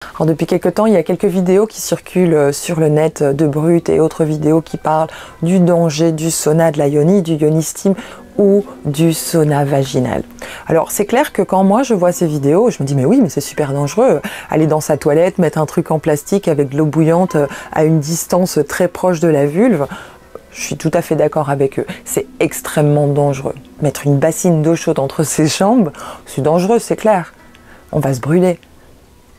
Alors depuis quelques temps, il y a quelques vidéos qui circulent sur le net de Brut et autres vidéos qui parlent du danger du sauna de la yoni, du yoni steam ou du sauna vaginal. Alors c'est clair que quand moi je vois ces vidéos, je me dis mais oui, mais c'est super dangereux, aller dans sa toilette, mettre un truc en plastique avec de l'eau bouillante à une distance très proche de la vulve. Je suis tout à fait d'accord avec eux, c'est extrêmement dangereux. Mettre une bassine d'eau chaude entre ses jambes, c'est dangereux, c'est clair. On va se brûler.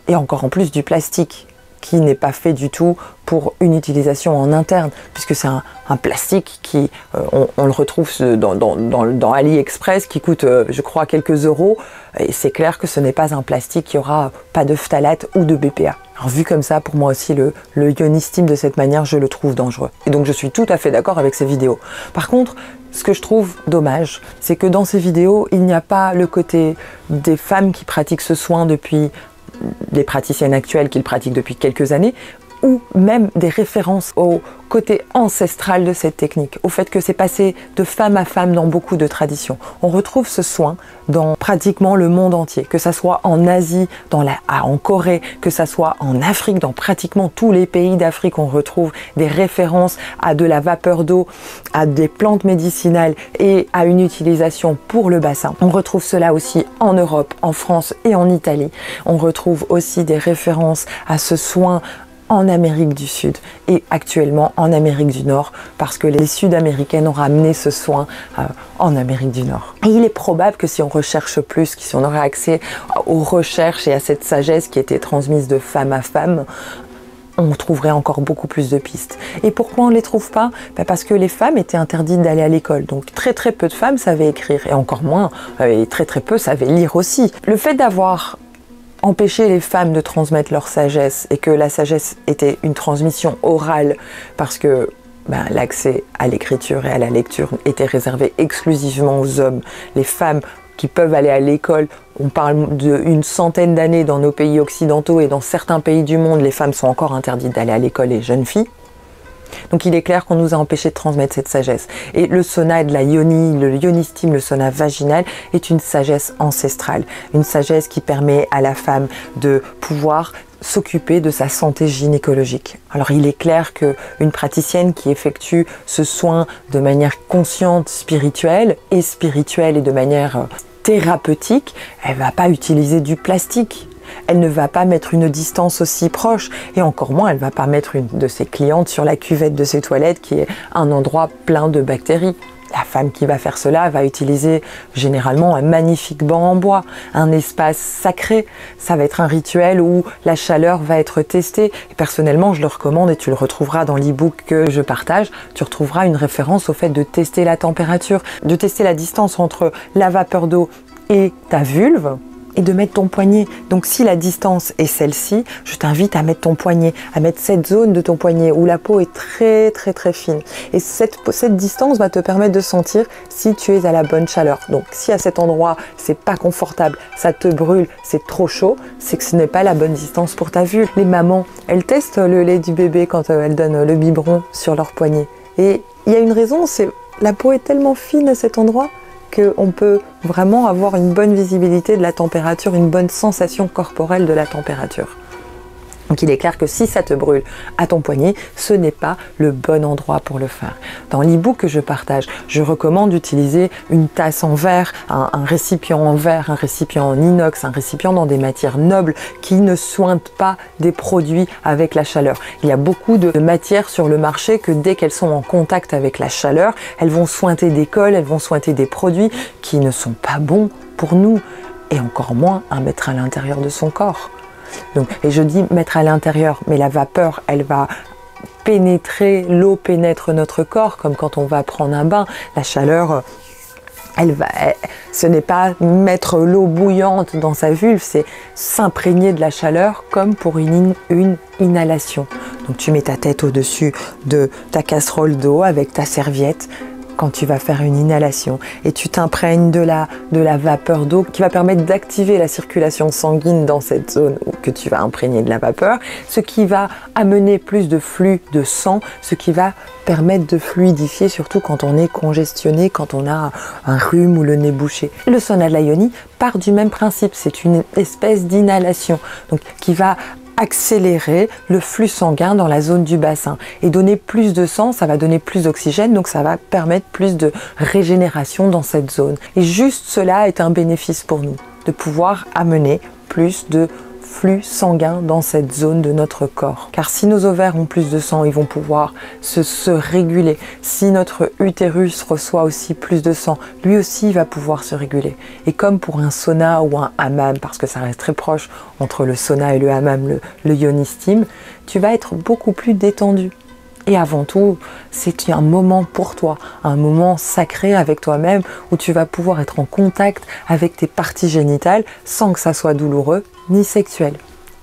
Et encore en plus du plastique, qui n'est pas fait du tout pour une utilisation en interne, puisque c'est un plastique qui, on le retrouve dans AliExpress, qui coûte, je crois, quelques euros, et c'est clair que ce n'est pas un plastique qui aura pas de phtalate ou de BPA. Alors vu comme ça, pour moi aussi, le yoni steam de cette manière, je le trouve dangereux. Et donc je suis tout à fait d'accord avec ces vidéos. Par contre, ce que je trouve dommage, c'est que dans ces vidéos, il n'y a pas le côté des femmes qui pratiquent ce soin depuis des praticiennes actuelles qui le pratiquent depuis quelques années, ou même des références au côté ancestral de cette technique, au fait que c'est passé de femme à femme dans beaucoup de traditions. On retrouve ce soin dans pratiquement le monde entier, que ça soit en Asie, en Corée, que ça soit en Afrique, dans pratiquement tous les pays d'Afrique, on retrouve des références à de la vapeur d'eau, à des plantes médicinales et à une utilisation pour le bassin. On retrouve cela aussi en Europe, en France et en Italie. On retrouve aussi des références à ce soin en Amérique du Sud et actuellement en Amérique du Nord, parce que les Sud-Américaines ont ramené ce soin en Amérique du Nord. Et il est probable que si on recherche plus, si on aurait accès aux recherches et à cette sagesse qui était transmise de femme à femme, on trouverait encore beaucoup plus de pistes. Et pourquoi on ne les trouve pas? Parce que les femmes étaient interdites d'aller à l'école. Donc très peu de femmes savaient écrire, et encore moins, et très peu savaient lire aussi. Le fait d'avoir empêcher les femmes de transmettre leur sagesse, et que la sagesse était une transmission orale parce que l'accès à l'écriture et à la lecture était réservé exclusivement aux hommes. Les femmes qui peuvent aller à l'école, on parle d'une centaine d'années dans nos pays occidentaux, et dans certains pays du monde, les femmes sont encore interdites d'aller à l'école, les jeunes filles. Donc il est clair qu'on nous a empêché de transmettre cette sagesse. Et le sauna de la yoni, le yoni steam, le sauna vaginal, est une sagesse ancestrale. Une sagesse qui permet à la femme de pouvoir s'occuper de sa santé gynécologique. Alors il est clair qu'une praticienne qui effectue ce soin de manière consciente, spirituelle et de manière thérapeutique, elle ne va pas utiliser du plastique. Elle ne va pas mettre une distance aussi proche, et encore moins elle ne va pas mettre une de ses clientes sur la cuvette de ses toilettes qui est un endroit plein de bactéries. La femme qui va faire cela va utiliser généralement un magnifique banc en bois, un espace sacré. Ça va être un rituel où la chaleur va être testée. Et personnellement, je le recommande, et tu le retrouveras dans l'e-book que je partage. Tu retrouveras une référence au fait de tester la température, de tester la distance entre la vapeur d'eau et ta vulve, et de mettre ton poignet. Donc si la distance est celle-ci, je t'invite à mettre ton poignet, à mettre cette zone de ton poignet où la peau est très fine. Et cette distance va te permettre de sentir si tu es à la bonne chaleur. Donc si à cet endroit c'est pas confortable, ça te brûle, c'est trop chaud, c'est que ce n'est pas la bonne distance pour ta vulve. Les mamans, elles testent le lait du bébé quand elles donnent le biberon sur leur poignet. Et il y a une raison, c'est la peau est tellement fine à cet endroit qu'on peut vraiment avoir une bonne visibilité de la température, une bonne sensation corporelle de la température. Donc il est clair que si ça te brûle à ton poignet, ce n'est pas le bon endroit pour le faire. Dans l'e-book que je partage, je recommande d'utiliser une tasse en verre, un récipient en verre, un récipient en inox, un récipient dans des matières nobles qui ne sointent pas des produits avec la chaleur. Il y a beaucoup de matières sur le marché que dès qu'elles sont en contact avec la chaleur, elles vont sointer des colles, elles vont sointer des produits qui ne sont pas bons pour nous, et encore moins à mettre à l'intérieur de son corps. Donc, et je dis mettre à l'intérieur, mais la vapeur, elle va pénétrer, l'eau pénètre notre corps, comme quand on va prendre un bain. La chaleur, ce n'est pas mettre l'eau bouillante dans sa vulve, c'est s'imprégner de la chaleur comme pour une inhalation. Donc tu mets ta tête au-dessus de ta casserole d'eau avec ta serviette quand tu vas faire une inhalation, et tu t'imprègnes de la vapeur d'eau qui va permettre d'activer la circulation sanguine dans cette zone que tu vas imprégner de la vapeur, ce qui va amener plus de flux de sang, ce qui va permettre de fluidifier, surtout quand on est congestionné, quand on a un rhume ou le nez bouché. Le sauna de la yoni part du même principe, c'est une espèce d'inhalation, donc qui va accélérer le flux sanguin dans la zone du bassin et donner plus de sang, ça va donner plus d'oxygène, donc ça va permettre plus de régénération dans cette zone. Et juste cela est un bénéfice pour nous, de pouvoir amener plus de flux sanguin dans cette zone de notre corps. Car si nos ovaires ont plus de sang, ils vont pouvoir se réguler. Si notre utérus reçoit aussi plus de sang, lui aussi il va pouvoir se réguler. Et comme pour un sauna ou un hammam, parce que ça reste très proche entre le sauna et le hammam, le yoni steam, tu vas être beaucoup plus détendu. Et avant tout, c'est un moment pour toi, un moment sacré avec toi-même où tu vas pouvoir être en contact avec tes parties génitales sans que ça soit douloureux ni sexuel.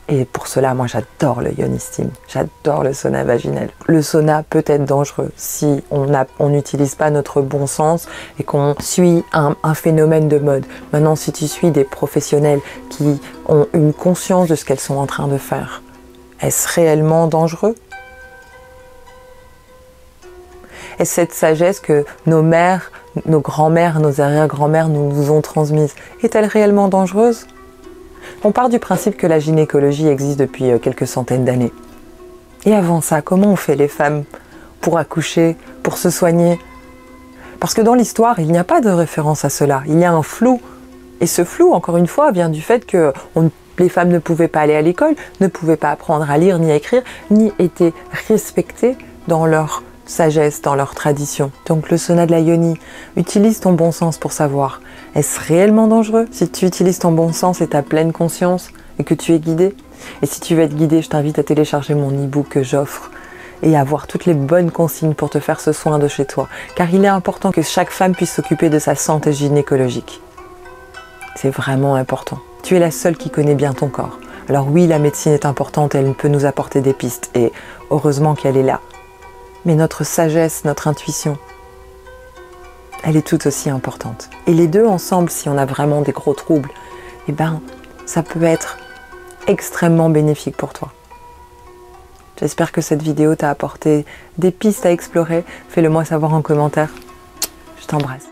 Et pour cela, moi j'adore le yoni steam, j'adore le sauna vaginal. Le sauna peut être dangereux si on n'utilise pas notre bon sens et qu'on suit un phénomène de mode. Maintenant, si tu suis des professionnels qui ont une conscience de ce qu'elles sont en train de faire, est-ce réellement dangereux ? Et cette sagesse que nos mères, nos grands-mères, nos arrière-grands-mères nous ont transmise, est-elle réellement dangereuse? On part du principe que la gynécologie existe depuis quelques centaines d'années. Et avant ça, comment on fait les femmes pour accoucher, pour se soigner? Parce que dans l'histoire, il n'y a pas de référence à cela. Il y a un flou. Et ce flou, encore une fois, vient du fait que les femmes ne pouvaient pas aller à l'école, ne pouvaient pas apprendre à lire ni à écrire, ni étaient respectées dans leur sagesse, dans leur tradition. Donc le sauna de la yoni, utilise ton bon sens pour savoir, est-ce réellement dangereux? Si tu utilises ton bon sens et ta pleine conscience et que tu es guidé, et si tu veux être guidé, je t'invite à télécharger mon e-book que j'offre et à avoir toutes les bonnes consignes pour te faire ce soin de chez toi. Car il est important que chaque femme puisse s'occuper de sa santé gynécologique. C'est vraiment important. Tu es la seule qui connaît bien ton corps. Alors oui, la médecine est importante, elle peut nous apporter des pistes et heureusement qu'elle est là. Mais notre sagesse, notre intuition, elle est tout aussi importante. Et les deux ensemble, si on a vraiment des gros troubles, eh ben, ça peut être extrêmement bénéfique pour toi. J'espère que cette vidéo t'a apporté des pistes à explorer. Fais-le moi savoir en commentaire. Je t'embrasse.